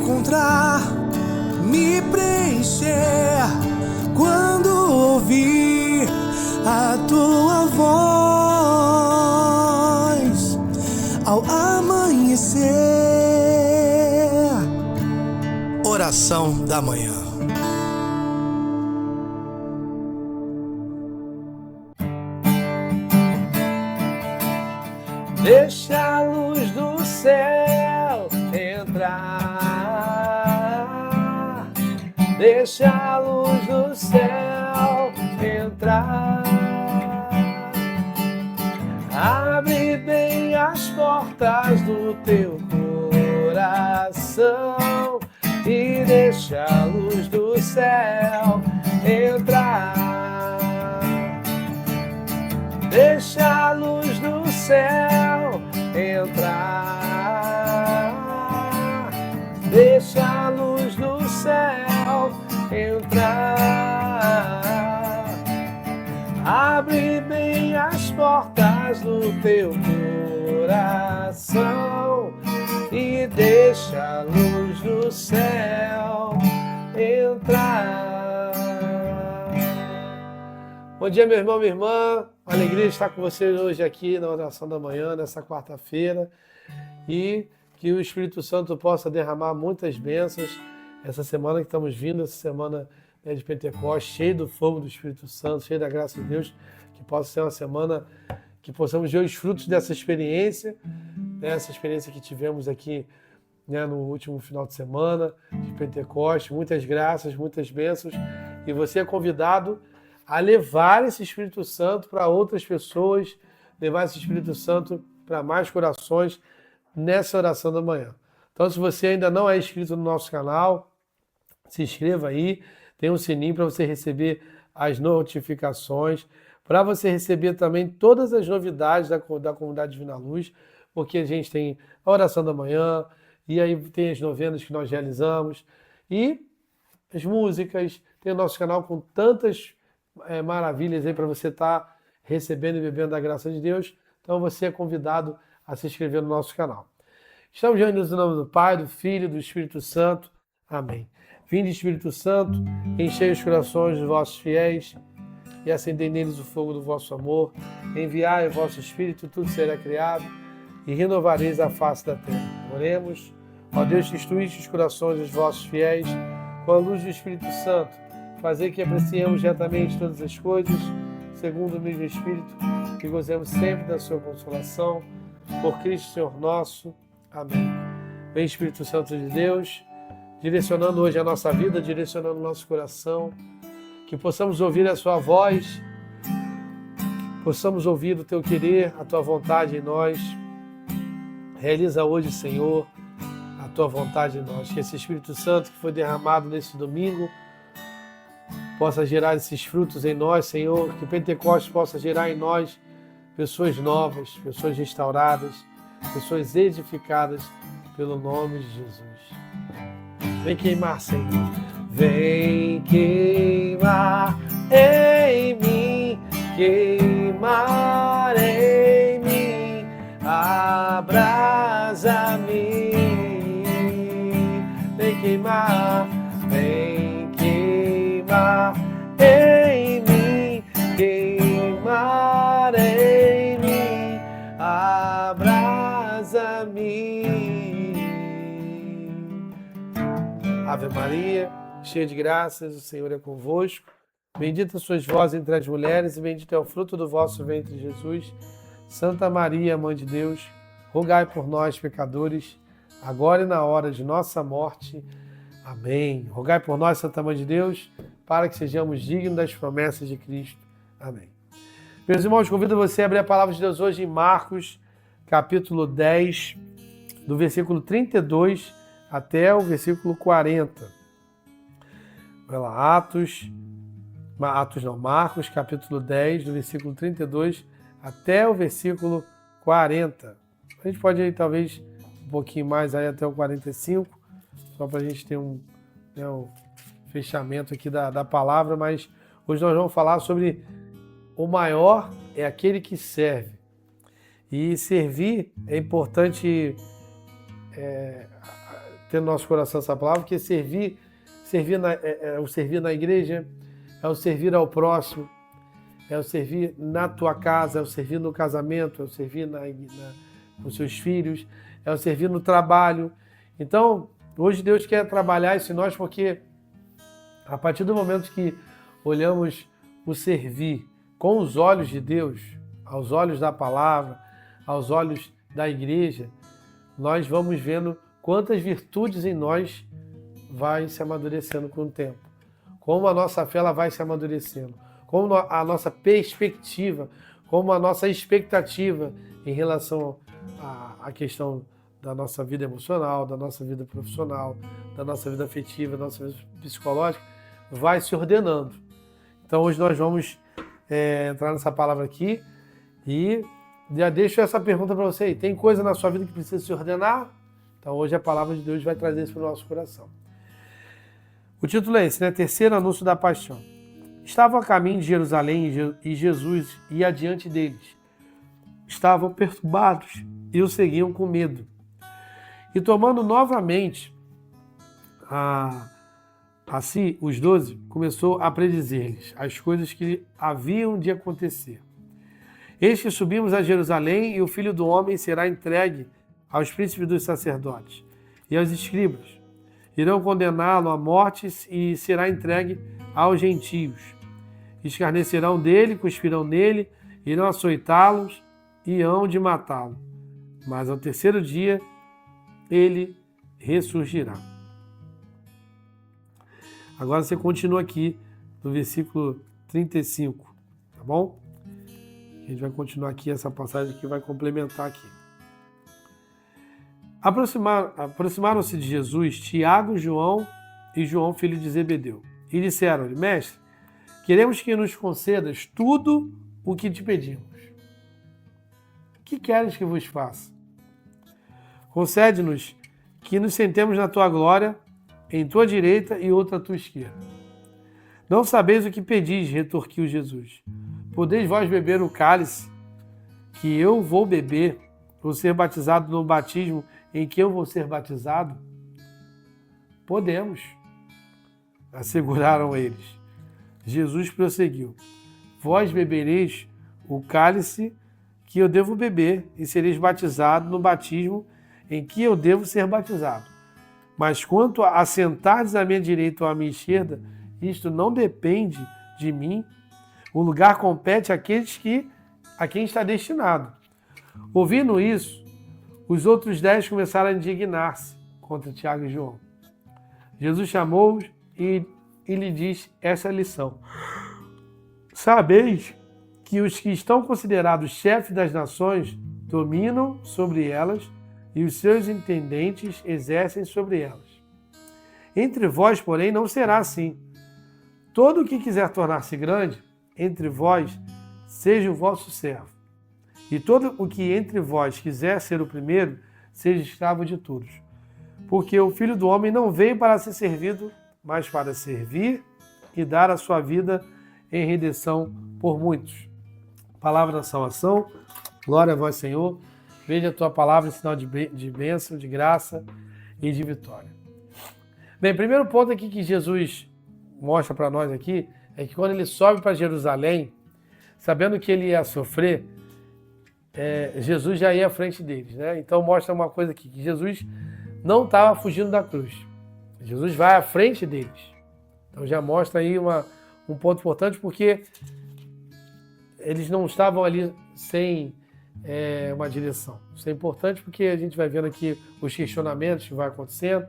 encontrar, me preencher quando ouvir a tua voz ao amanhecer. Oração da manhã. Deixa a luz do céu entrar. Deixa a luz do céu entrar. Abre bem as portas do teu coração e deixa a luz do céu entrar. Deixa a luz do céu entrar. Deixa a luz do céu entrar. Abre bem as portas do teu coração e deixa a luz do céu entrar. Bom dia, meu irmão, minha irmã. Uma alegria estar com vocês hoje aqui na oração da manhã, nessa quarta-feira, e que o Espírito Santo possa derramar muitas bênçãos essa semana que estamos vindo, essa semana de Pentecostes, cheio do fogo do Espírito Santo, cheio da graça de Deus, que possa ser uma semana que possamos ver os frutos dessa experiência, essa experiência que tivemos aqui, no último final de semana de Pentecostes, muitas graças, muitas bênçãos, e você é convidado a levar esse Espírito Santo para outras pessoas, levar esse Espírito Santo para mais corações nessa oração da manhã. Então, se você ainda não é inscrito no nosso canal, se inscreva aí, tem um sininho para você receber as notificações, para você receber também todas as novidades da Comunidade Divina Luz, porque a gente tem a oração da manhã, e aí tem as novenas que nós realizamos, e as músicas, tem o nosso canal com tantas maravilhas aí para você estar recebendo e bebendo da graça de Deus. Então você é convidado a se inscrever no nosso canal. Estamos reunidos em nome do Pai, do Filho e do Espírito Santo. Amém. Vinde, Espírito Santo, enchei os corações dos vossos fiéis e acendei neles o fogo do vosso amor. Enviai o vosso Espírito, tudo será criado e renovareis a face da terra. Oremos. Ó Deus, que instruíste os corações dos vossos fiéis com a luz do Espírito Santo, fazer que apreciemos retamente todas as coisas, segundo o mesmo Espírito, que gozemos sempre da sua consolação. Por Cristo Senhor nosso. Amém. Vem, Espírito Santo de Deus, direcionando hoje a nossa vida, direcionando o nosso coração, que possamos ouvir a sua voz, possamos ouvir o teu querer, a tua vontade em nós. Realiza hoje, Senhor, a tua vontade em nós. Que esse Espírito Santo que foi derramado nesse domingo possa gerar esses frutos em nós, Senhor, que Pentecostes possa gerar em nós pessoas novas, pessoas restauradas, pessoas edificadas pelo nome de Jesus. Vem queimar, Senhor. Vem queimar em mim, queimar em mim, abrasa-me. Vem queimar, vem queimar em mim, queimar em mim, abrasa-me. Ave Maria, cheia de graças, o Senhor é convosco. Bendita sois vós entre as mulheres e bendito é o fruto do vosso ventre, Jesus. Santa Maria, Mãe de Deus, rogai por nós, pecadores, agora e na hora de nossa morte. Amém. Rogai por nós, Santa Mãe de Deus, para que sejamos dignos das promessas de Cristo. Amém. Meus irmãos, convido você a abrir a palavra de Deus hoje em Marcos, capítulo 10, do versículo 32 até o versículo 40. Vai lá, Marcos, capítulo 10, do versículo 32 até o versículo 40. A gente pode ir, talvez, um pouquinho mais aí até o 45, só para a gente ter um fechamento aqui da palavra, mas hoje nós vamos falar sobre o maior é aquele que serve. E servir é importante ter no nosso coração essa palavra, porque servir é o servir na igreja, é o servir ao próximo, é o servir na tua casa, é o servir no casamento, é o servir com os seus filhos, é o servir no trabalho. Então, hoje Deus quer trabalhar isso em nós, porque a partir do momento que olhamos o servir com os olhos de Deus, aos olhos da palavra, aos olhos da igreja, nós vamos vendo quantas virtudes em nós vai se amadurecendo com o tempo. Como a nossa fé ela vai se amadurecendo. Como a nossa perspectiva, como a nossa expectativa em relação à questão da nossa vida emocional, da nossa vida profissional, da nossa vida afetiva, da nossa vida psicológica, vai se ordenando. Então hoje nós vamos entrar nessa palavra aqui e já deixo essa pergunta para você. Tem coisa na sua vida que precisa se ordenar? Então hoje a palavra de Deus vai trazer isso para o nosso coração. O título é esse, né? Terceiro anúncio da paixão. Estavam a caminho de Jerusalém e Jesus ia adiante deles. Estavam perturbados e o seguiam com medo. E tomando novamente a si os 12, começou a predizer-lhes as coisas que haviam de acontecer. Eis que subimos a Jerusalém e o Filho do Homem será entregue aos príncipes dos sacerdotes e aos escribas. Irão condená-lo à morte e será entregue aos gentios. Escarnecerão dele, cuspirão nele, irão açoitá-los e hão de matá-lo. Mas ao terceiro dia ele ressurgirá. Agora você continua aqui no versículo 35, tá bom? A gente vai continuar aqui, essa passagem que vai complementar aqui. Aproximaram-se de Jesus Tiago, João e João, filho de Zebedeu, e disseram-lhe: Mestre, queremos que nos concedas tudo o que te pedimos. Que queres que vos faça? Concede-nos que nos sentemos na tua glória, em tua direita e outra à tua esquerda. Não sabeis o que pedis, retorquiu Jesus. Podeis vós beber o cálice que eu vou beber, ou ser batizado no batismo em que eu vou ser batizado? Podemos, asseguraram eles. Jesus prosseguiu: Vós bebereis o cálice que eu devo beber e sereis batizado no batismo em que eu devo ser batizado. Mas quanto a sentardes à minha direita ou à minha esquerda, isto não depende de mim. O lugar compete àqueles a quem está destinado. Ouvindo isso, os outros 10 começaram a indignar-se contra Tiago e João. Jesus chamou-os e lhe disse essa lição: Sabeis que os que estão considerados chefes das nações dominam sobre elas e os seus intendentes exercem sobre elas. Entre vós, porém, não será assim. Todo o que quiser tornar-se grande entre vós, seja o vosso servo. E todo o que entre vós quiser ser o primeiro, seja escravo de todos. Porque o Filho do Homem não veio para ser servido, mas para servir e dar a sua vida em redenção por muitos. Palavra da salvação, glória a vós, Senhor. Veja a tua palavra em sinal de bênção, de graça e de vitória. Bem, primeiro ponto aqui que Jesus mostra para nós aqui é que quando ele sobe para Jerusalém, sabendo que ele ia sofrer, Jesus já ia à frente deles, né? Então mostra uma coisa aqui, que Jesus não estava fugindo da cruz. Jesus vai à frente deles. Então já mostra aí um ponto importante, porque eles não estavam ali sem uma direção. Isso é importante porque a gente vai vendo aqui os questionamentos que vai acontecendo,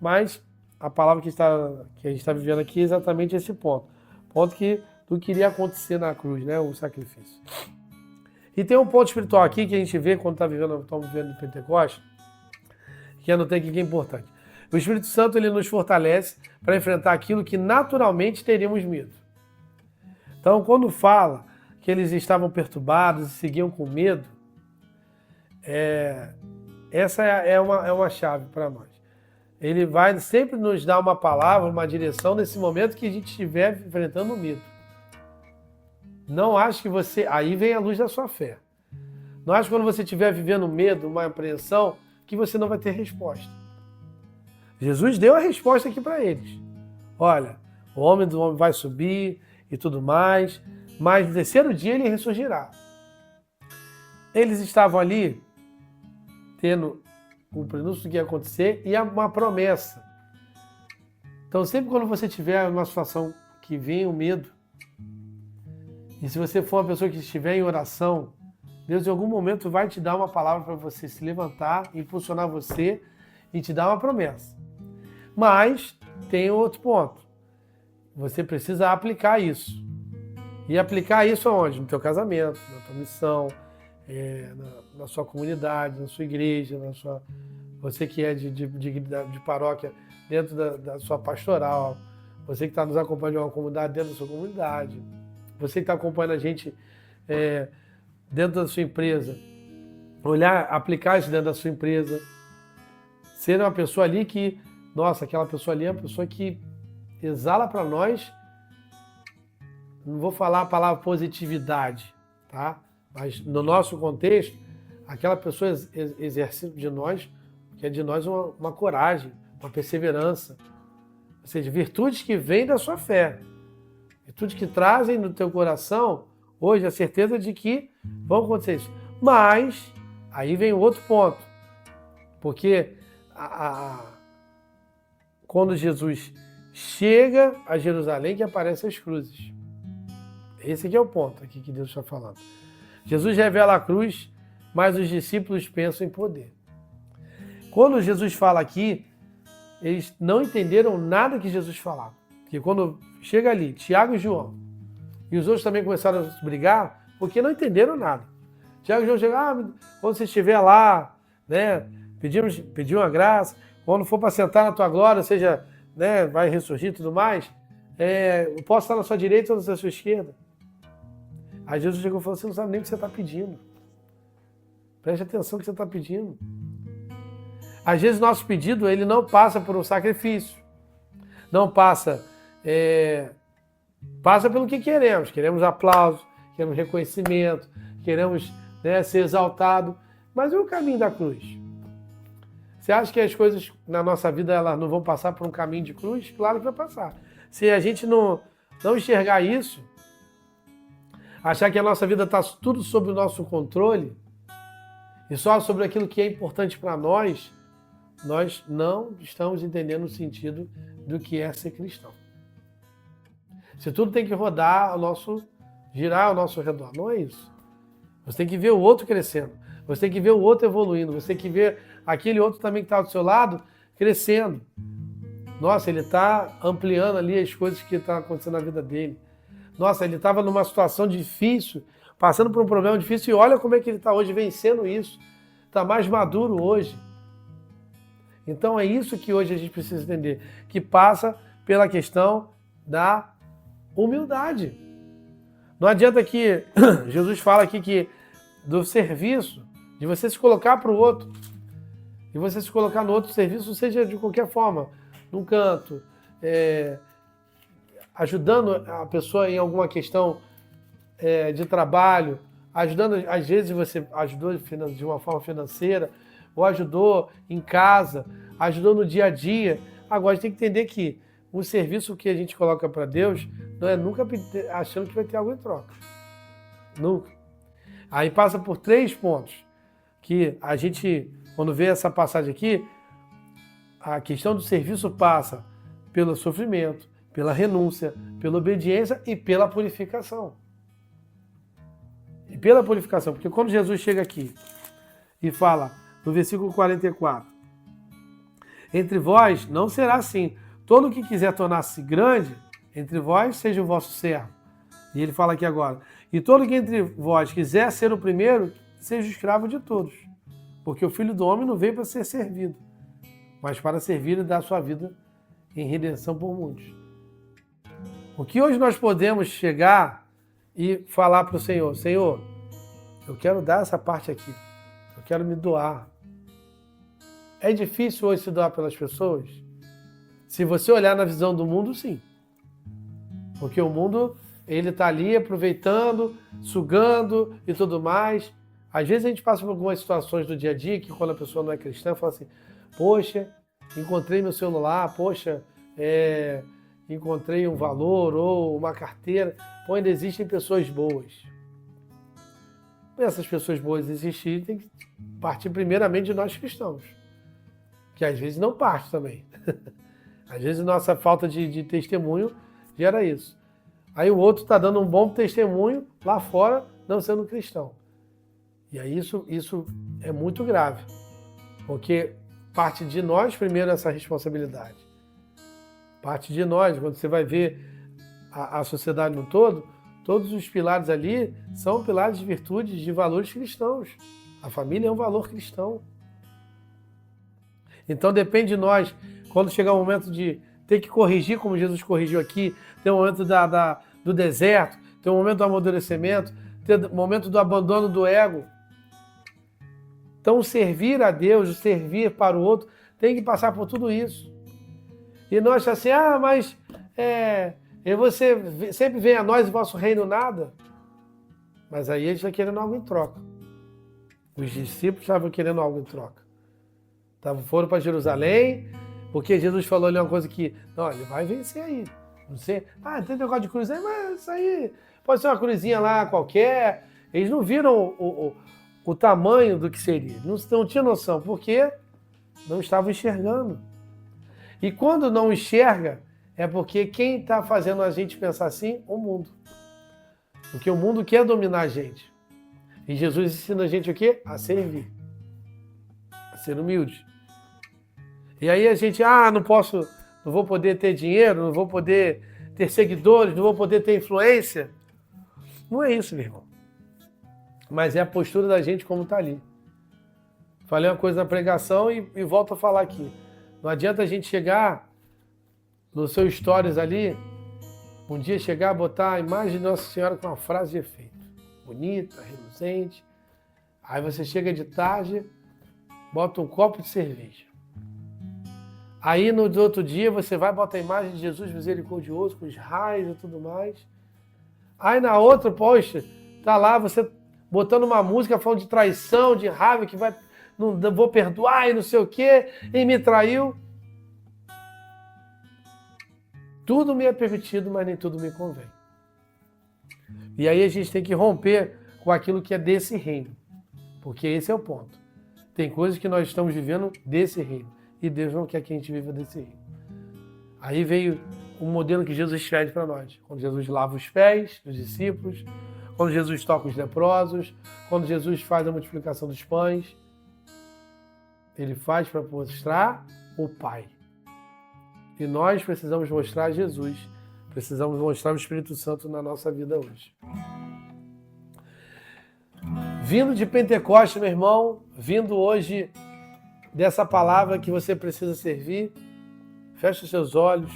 mas a palavra que a gente está vivendo aqui é exatamente esse ponto. Ponto do que iria acontecer na cruz, né? O sacrifício. E tem um ponto espiritual aqui que a gente vê quando estamos vivendo o Pentecostes, que anotei aqui que é importante. O Espírito Santo ele nos fortalece para enfrentar aquilo que naturalmente teríamos medo. Então, quando fala que eles estavam perturbados e seguiam com medo, essa é uma chave para nós. Ele vai sempre nos dar uma palavra, uma direção nesse momento que a gente estiver enfrentando o medo. Não ache que você... Aí vem a luz da sua fé. Não ache que quando você estiver vivendo medo, uma apreensão, que você não vai ter resposta. Jesus deu a resposta aqui para eles. Olha, o homem do homem vai subir e tudo mais, mas no terceiro dia ele ressurgirá. Eles estavam ali tendo o prenúncio do que ia acontecer e uma promessa. Então sempre quando você tiver uma situação que vem o medo, e se você for uma pessoa que estiver em oração, Deus em algum momento vai te dar uma palavra para você se levantar, impulsionar você e te dar uma promessa. Mas tem outro ponto. Você precisa aplicar isso. E aplicar isso aonde? No teu casamento, na tua missão, na sua comunidade, na sua igreja, você que é de paróquia, dentro da sua pastoral, você que está nos acompanhando de uma comunidade, dentro da sua comunidade, você que está acompanhando a gente dentro da sua empresa, aplicar isso dentro da sua empresa, ser uma pessoa ali que, nossa, aquela pessoa ali é uma pessoa que exala para nós, não vou falar a palavra positividade, tá? Mas no nosso contexto, aquela pessoa exerce de nós, que é de nós uma coragem, uma perseverança, ou seja, virtudes que vêm da sua fé, virtudes que trazem no teu coração hoje a certeza de que vão acontecer isso. Mas aí vem o outro ponto, porque quando Jesus chega a Jerusalém, que aparecem as cruzes. Esse aqui é o ponto aqui que Deus está falando. Jesus revela a cruz, mas os discípulos pensam em poder. Quando Jesus fala aqui, eles não entenderam nada que Jesus falava. Porque quando chega ali, Tiago e João, e os outros também começaram a brigar, porque não entenderam nada. Tiago e João chegam, quando você estiver lá, né, pedir uma graça, quando for para sentar na tua glória, ou seja, né, vai ressurgir e tudo mais, eu posso estar na sua direita ou na sua esquerda. Aí Jesus chegou e falou, você não sabe nem o que você está pedindo. Preste atenção no que você está pedindo. Às vezes nosso pedido ele não passa por um sacrifício. Não passa, passa pelo que queremos. Queremos aplauso, queremos reconhecimento, queremos, né, ser exaltado. Mas e o caminho da cruz? Você acha que as coisas na nossa vida elas não vão passar por um caminho de cruz? Claro que vai passar. Se a gente não enxergar isso, achar que a nossa vida está tudo sob o nosso controle e só sobre aquilo que é importante para nós não estamos entendendo o sentido do que é ser cristão. Se tudo tem que rodar girar ao nosso redor, não é isso. Você tem que ver o outro crescendo, você tem que ver o outro evoluindo, você tem que ver aquele outro também que está do seu lado crescendo. Nossa, ele está ampliando ali as coisas que estão acontecendo na vida dele. Nossa, ele estava numa situação difícil, passando por um problema difícil, e olha como é que ele está hoje vencendo isso. Está mais maduro hoje. Então é isso que hoje a gente precisa entender, que passa pela questão da humildade. Não adianta que Jesus fala aqui que do serviço, de você se colocar para o outro, e você se colocar no outro serviço, seja de qualquer forma, num canto, ajudando a pessoa em alguma questão de trabalho, ajudando, às vezes você ajudou de uma forma financeira, ou ajudou em casa, ajudou no dia a dia. Agora a gente tem que entender que o serviço que a gente coloca para Deus não é nunca achando que vai ter algo em troca. Nunca. Aí passa por 3 pontos, que a gente, quando vê essa passagem aqui, a questão do serviço passa pelo sofrimento, pela renúncia, pela obediência e pela purificação. E pela purificação, porque quando Jesus chega aqui e fala, no versículo 44, entre vós não será assim, todo o que quiser tornar-se grande, entre vós seja o vosso servo. E ele fala aqui agora, e todo que entre vós quiser ser o primeiro, seja o escravo de todos, porque o Filho do Homem não veio para ser servido, mas para servir e dar sua vida em redenção por muitos. O que hoje nós podemos chegar e falar para o Senhor, Senhor, eu quero dar essa parte aqui, eu quero me doar. É difícil hoje se doar pelas pessoas? Se você olhar na visão do mundo, sim. Porque o mundo, ele está ali aproveitando, sugando e tudo mais. Às vezes a gente passa por algumas situações do dia a dia que quando a pessoa não é cristã, fala assim, poxa, encontrei meu celular, poxa, encontrei um valor ou uma carteira. Pô, ainda existem pessoas boas. Para essas pessoas boas existirem, tem que partir primeiramente de nós cristãos, que às vezes não parte também. Às vezes nossa falta de testemunho gera isso. Aí o outro está dando um bom testemunho lá fora, não sendo cristão. E aí isso é muito grave, porque parte de nós primeiro essa responsabilidade. Parte de nós, quando você vai ver a sociedade no todo, todos os pilares ali são pilares de virtudes, de valores cristãos. A família é um valor cristão. Então depende de nós, quando chegar o momento de ter que corrigir, como Jesus corrigiu aqui, tem o momento do deserto, tem o momento do amadurecimento, tem o momento do abandono do ego. Então servir a Deus, servir para o outro, tem que passar por tudo isso. E nós assim, mas você sempre vem a nós e vosso reino nada. Mas aí eles estão querendo algo em troca. Os discípulos estavam querendo algo em troca. Foram para Jerusalém, porque Jesus falou ali uma coisa que, não, ele vai vencer aí. Não sei, tem negócio de cruz aí, mas isso aí pode ser uma cruzinha lá qualquer. Eles não viram o tamanho do que seria. Não tinham noção, porque não estavam enxergando. E quando não enxerga, é porque quem está fazendo a gente pensar assim? O mundo. Porque o mundo quer dominar a gente. E Jesus ensina a gente o quê? A servir. A ser humilde. E aí a gente, não vou poder ter dinheiro, não vou poder ter seguidores, não vou poder ter influência. Não é isso, meu irmão. Mas é a postura da gente como está ali. Falei uma coisa na pregação e volto a falar aqui. Não adianta a gente chegar no seu stories ali, um dia chegar, botar a imagem de Nossa Senhora com uma frase de efeito. Bonita, reluzente. Aí você chega de tarde, bota um copo de cerveja. Aí no outro dia você vai botar a imagem de Jesus misericordioso, com os raios e tudo mais. Aí na outra, poxa, tá lá você botando uma música falando de traição, de raiva, que não vou perdoar e não sei o quê, e me traiu. Tudo me é permitido, mas nem tudo me convém. E aí a gente tem que romper com aquilo que é desse reino, porque esse é o ponto. Tem coisas que nós estamos vivendo desse reino, e Deus não quer que a gente viva desse reino. Aí veio um modelo que Jesus pede para nós, quando Jesus lava os pés dos discípulos, quando Jesus toca os leprosos, quando Jesus faz a multiplicação dos pães. Ele faz para mostrar o Pai. E nós precisamos mostrar Jesus, precisamos mostrar o Espírito Santo na nossa vida hoje. Vindo de Pentecostes, meu irmão, vindo hoje dessa palavra que você precisa servir, feche os seus olhos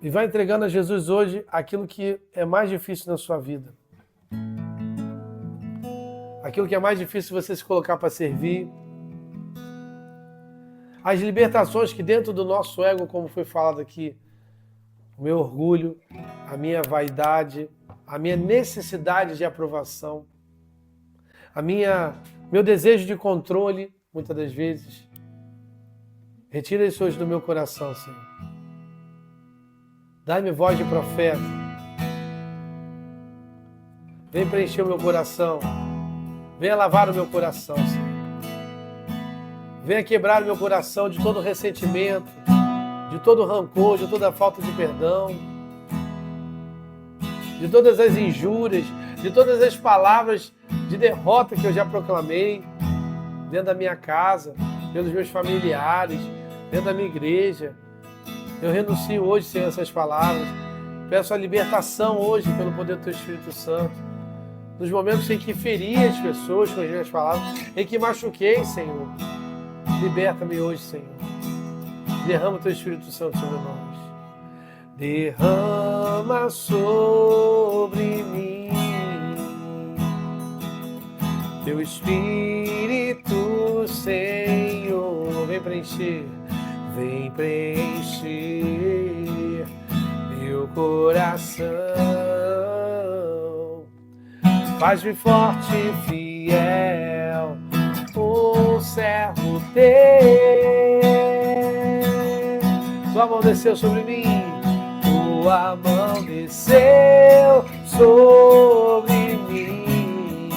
e vai entregando a Jesus hoje aquilo que é mais difícil na sua vida. Aquilo que é mais difícil você se colocar para servir. As libertações que dentro do nosso ego, como foi falado aqui, o meu orgulho, a minha vaidade, a minha necessidade de aprovação, meu desejo de controle, muitas das vezes. Retira isso hoje do meu coração, Senhor. Dai-me voz de profeta. Vem preencher o meu coração. Venha lavar o meu coração, Senhor. Venha quebrar o meu coração de todo ressentimento, de todo rancor, de toda falta de perdão, de todas as injúrias, de todas as palavras de derrota que eu já proclamei dentro da minha casa, pelos meus familiares, dentro da minha igreja. Eu renuncio hoje, Senhor, essas palavras. Peço a libertação hoje pelo poder do Teu Espírito Santo. Nos momentos em que feri as pessoas com as minhas palavras, em que machuquei, Senhor. Liberta-me hoje, Senhor. Derrama o Teu Espírito Santo sobre nós. Derrama sobre mim Teu Espírito, Senhor. Vem preencher meu coração. Faz-me forte e fiel, oh sou servo teu. Tua mão desceu sobre mim, tua mão desceu sobre mim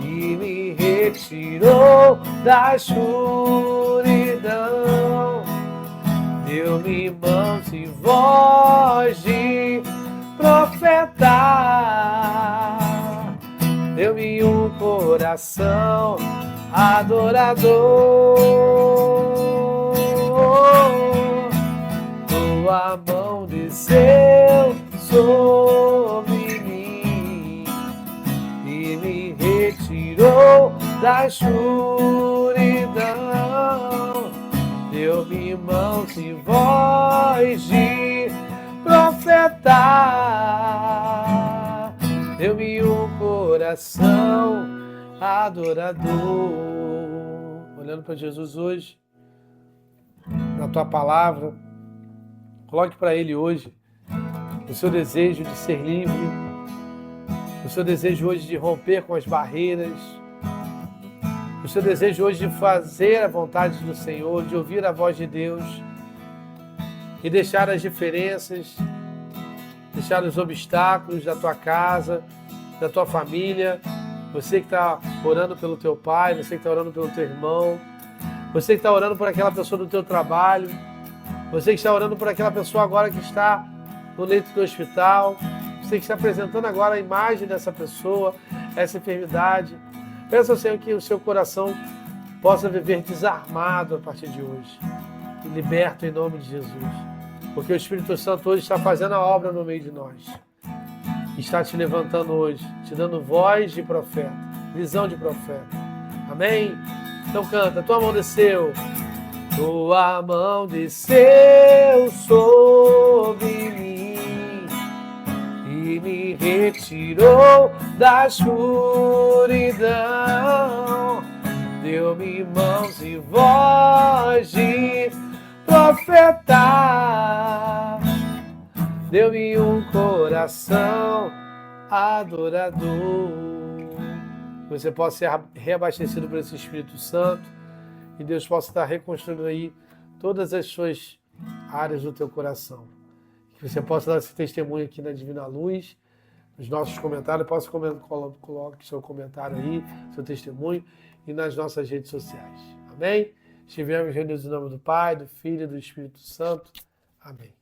e me retirou da escuridão. Deu-me mãos e voz de profeta, deu-me um coração adorador. Tua mão desceu sobre mim e me retirou da escuridão. Deu-me mãos e voz de profeta, deu-me um coração adorador. Olhando para Jesus hoje, na tua palavra, coloque para Ele hoje o seu desejo de ser livre, o seu desejo hoje de romper com as barreiras, o seu desejo hoje de fazer a vontade do Senhor, de ouvir a voz de Deus e deixar as diferenças, deixar os obstáculos da tua casa, da tua família. Você que está orando pelo teu pai, você que está orando pelo teu irmão, você que está orando por aquela pessoa do teu trabalho, você que está orando por aquela pessoa agora que está no leito do hospital, você que está apresentando agora a imagem dessa pessoa, essa enfermidade. Peça ao Senhor que o seu coração possa viver desarmado a partir de hoje e liberto em nome de Jesus. Porque o Espírito Santo hoje está fazendo a obra no meio de nós. Está te levantando hoje, te dando voz de profeta, visão de profeta. Amém? Então canta, tua mão desceu. Tua mão desceu sobre mim e me retirou da escuridão. Deu-me mãos e voz de profeta, deu-me um coração adorador. Que você possa ser reabastecido por esse Espírito Santo e Deus possa estar reconstruindo aí todas as suas áreas do teu coração. Que você possa dar esse testemunho aqui na Divina Luz, nos nossos comentários. Coloque seu comentário aí, seu testemunho, e nas nossas redes sociais. Amém? Estivemos reunidos em nome do Pai, do Filho e do Espírito Santo. Amém.